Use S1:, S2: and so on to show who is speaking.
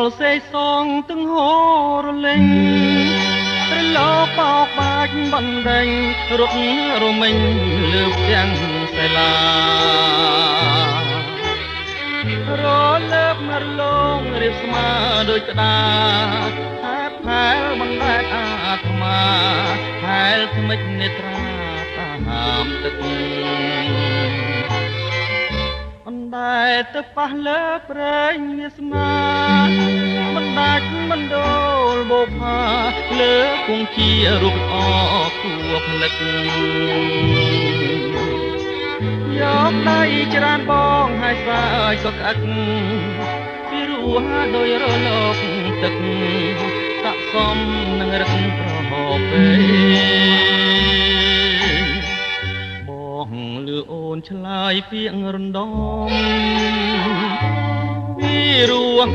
S1: ល់សេសងទាំងហូរលេងរលោកបោកបាច់បណ្ដេញរត់រមិញលើផ្ទាំងសាលារលើបមរលងរៀបស្មើដូចក្តារហែបផែលបណ្ដែតអាត្មាផែលថ្មិចនេត្រាតាហាមទឹកអណ្ដែតទៅប៉ះលើព្រែងវាស្មាមិនដាច់មិនដូលបោផាលើគង់ជារូបអគួផ្លឹកយកដៃច្រានបងហើយស្រាយក៏ក្អឹកពីរោះដោយរលកទឹកស័កសមនឹងរឹកប្រហោពេលបងលឺអូនឆ្លើយពាក្យរំដងពីរោះ